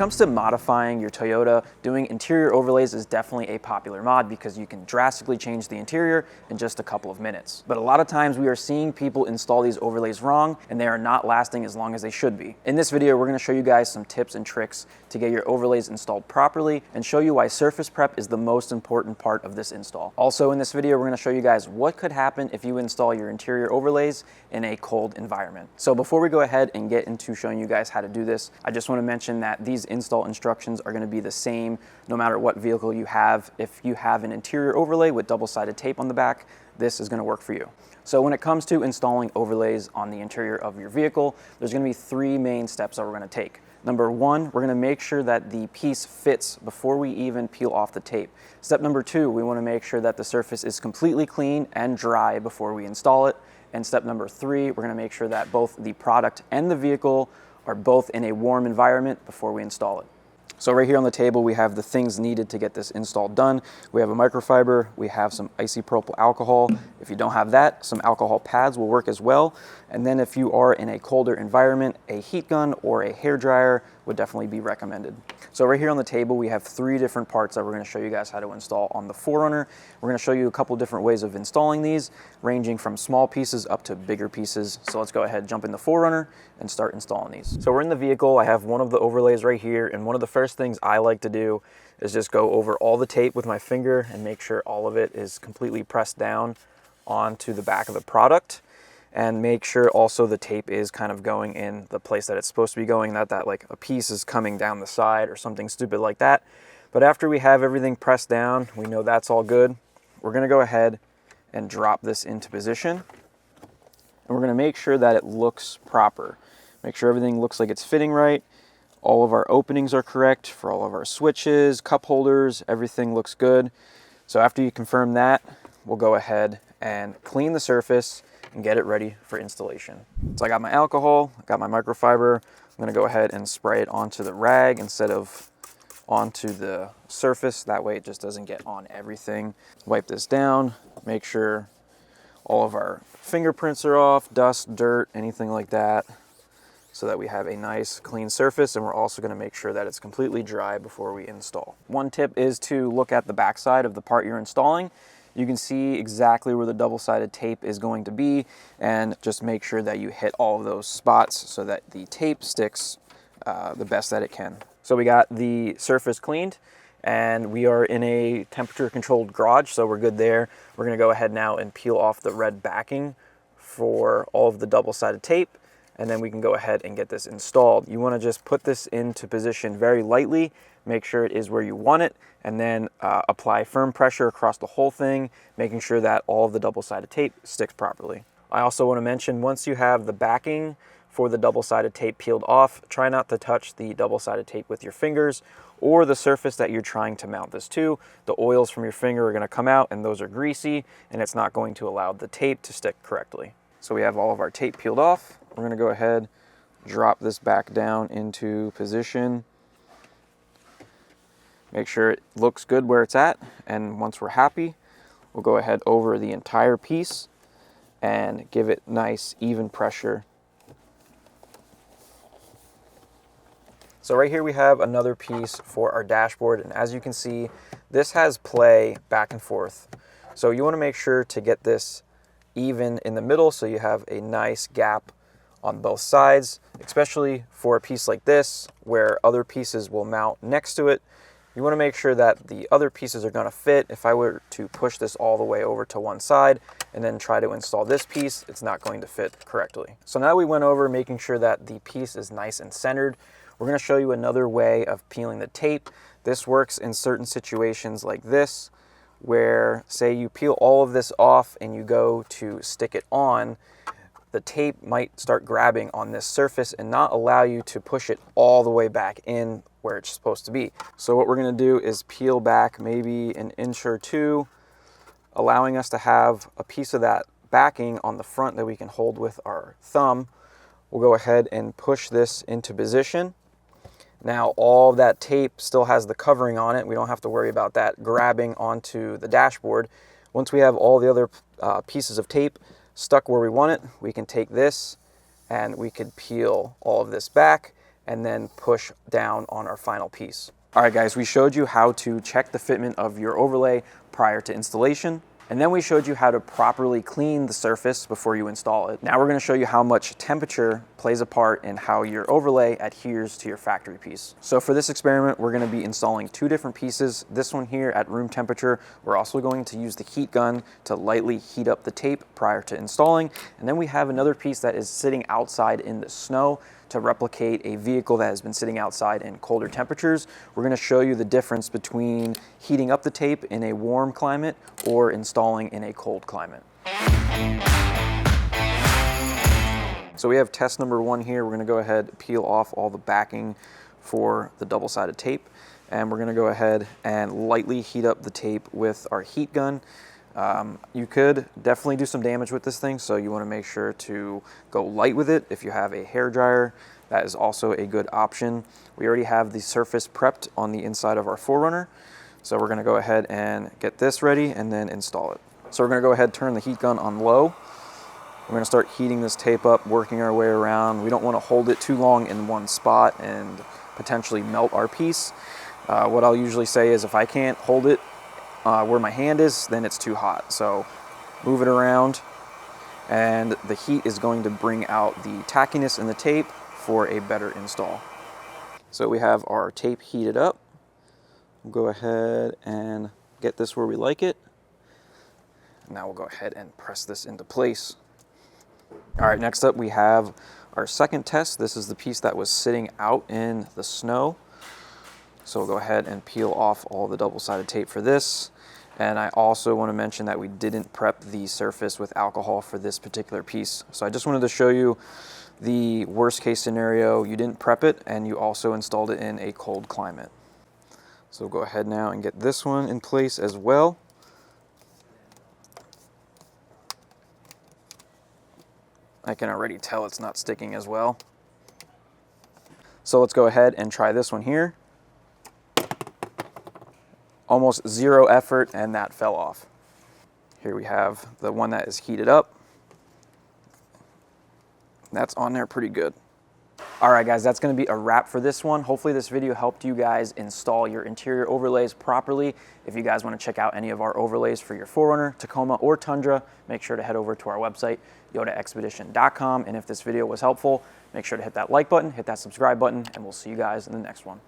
comes to modifying your Toyota, doing interior overlays is definitely a popular mod because you can drastically change the interior in just a couple of minutes. But a lot of times we are seeing people install these overlays wrong and they are not lasting as long as they should be. In this video, we're going to show you guys some tips and tricks to get your overlays installed properly and show you why surface prep is the most important part of this install. Also in this video, we're going to show you guys what could happen if you install your interior overlays in a cold environment. So before we go ahead and get into showing you guys how to do this, I just want to mention that these install instructions are going to be the same no matter what vehicle you have. If you have an interior overlay with double-sided tape on the back, this is going to work for you. So when it comes to installing overlays on the interior of your vehicle, there's going to be three main steps that we're going to take. Number one, we're going to make sure that the piece fits before we even peel off the tape. Step number two, we want to make sure that the surface is completely clean and dry before we install it. And step number three, we're going to make sure that both the product and the vehicle are both in a warm environment before we install it. So right here on the table, we have the things needed to get this install done. We have a microfiber, we have some isopropyl alcohol. If you don't have that, some alcohol pads will work as well. And then if you are in a colder environment, a heat gun or a hair dryer would definitely be recommended. So right here on the table, we have three different parts that we're going to show you guys how to install on the 4Runner. We're going to show you a couple different ways of installing these, ranging from small pieces up to bigger pieces. So let's go ahead, jump in the 4Runner and start installing these. So we're in the vehicle. I have one of the overlays right here, and one of the first things I like to do is just go over all the tape with my finger and make sure all of it is completely pressed down onto the back of the product. And make sure also the tape is kind of going in the place that it's supposed to be going, not that like a piece is coming down the side or something stupid like that. But after we have everything pressed down, we know that's all good. We're gonna go ahead and drop this into position. And we're gonna make sure that it looks proper. Make sure everything looks like it's fitting right. All of our openings are correct for all of our switches, cup holders, everything looks good. So after you confirm that, we'll go ahead and clean the surface and get it ready for installation. So I got my alcohol, I got my microfiber. I'm gonna go ahead and spray it onto the rag instead of onto the surface. That way it just doesn't get on everything. Wipe this down, make sure all of our fingerprints are off, dust, dirt, anything like that, so that we have a nice clean surface. And we're also gonna make sure that it's completely dry before we install. One tip is to look at the backside of the part you're installing. You can see exactly where the double-sided tape is going to be, and just make sure that you hit all of those spots so that the tape sticks the best that it can. So we got the surface cleaned, and we are in a temperature-controlled garage, so we're good there. We're gonna go ahead now and peel off the red backing for all of the double-sided tape, and then we can go ahead and get this installed. You wanna just put this into position very lightly, make sure it is where you want it, and then apply firm pressure across the whole thing, making sure that all of the double-sided tape sticks properly. I also want to mention, once you have the backing for the double-sided tape peeled off, try not to touch the double-sided tape with your fingers or the surface that you're trying to mount this to. The oils from your finger are going to come out, and those are greasy, and it's not going to allow the tape to stick correctly. So we have all of our tape peeled off. We're going to go ahead, drop this back down into position. Make sure it looks good where it's at, and once we're happy, we'll go ahead over the entire piece and give it nice, even pressure. So right here we have another piece for our dashboard, and as you can see, this has play back and forth. So you want to make sure to get this even in the middle so you have a nice gap on both sides, especially for a piece like this where other pieces will mount next to it. You want to make sure that the other pieces are going to fit. If I were to push this all the way over to one side and then try to install this piece, it's not going to fit correctly. So now we went over making sure that the piece is nice and centered. We're going to show you another way of peeling the tape. This works in certain situations like this, where say you peel all of this off and you go to stick it on, the tape might start grabbing on this surface and not allow you to push it all the way back in where it's supposed to be. So what we're gonna do is peel back maybe an inch or two, allowing us to have a piece of that backing on the front that we can hold with our thumb. We'll go ahead and push this into position. Now all that tape still has the covering on it. We don't have to worry about that grabbing onto the dashboard. Once we have all the other pieces of tape stuck where we want it, we can take this and we could peel all of this back and then push down on our final piece. All right guys, we showed you how to check the fitment of your overlay prior to installation. And then we showed you how to properly clean the surface before you install it. Now we're going to show you how much temperature plays a part in how your overlay adheres to your factory piece. So for this experiment, we're going to be installing two different pieces. This one here at room temperature. We're also going to use the heat gun to lightly heat up the tape prior to installing. And then we have another piece that is sitting outside in the snow to replicate a vehicle that has been sitting outside in colder temperatures. We're going to show you the difference between heating up the tape in a warm climate or installing in a cold climate. So we have test number one here. We're going to go ahead and peel off all the backing for the double-sided tape, and we're going to go ahead and lightly heat up the tape with our heat gun. You could definitely do some damage with this thing, so you want to make sure to go light with it. If you have a hair dryer, that is also a good option. We already have the surface prepped on the inside of our 4Runner, so we're going to go ahead and get this ready and then install it. So we're going to go ahead and turn the heat gun on low. We're going to start heating this tape up, working our way around. We don't want to hold it too long in one spot and potentially melt our piece. What I'll usually say is if I can't hold it where my hand is, then it's too hot. So move it around, and the heat is going to bring out the tackiness in the tape for a better install. So we have our tape heated up. We'll go ahead and get this where we like it. Now we'll go ahead and press this into place. All right, next up we have our second test. This is the piece that was sitting out in the snow. So we'll go ahead and peel off all the double-sided tape for this. And I also want to mention that we didn't prep the surface with alcohol for this particular piece. So I just wanted to show you the worst case scenario. You didn't prep it, and you also installed it in a cold climate. So we'll go ahead now and get this one in place as well. I can already tell it's not sticking as well. So let's go ahead and try this one here. Almost zero effort, and that fell off. Here we have the one that is heated up. That's on there pretty good. All right guys, that's going to be a wrap for this one. Hopefully this video helped you guys install your interior overlays properly. If you guys want to check out any of our overlays for your 4Runner, Tacoma, or Tundra, make sure to head over to our website, YotaXpedition.com. And if this video was helpful, make sure to hit that like button, hit that subscribe button, and we'll see you guys in the next one.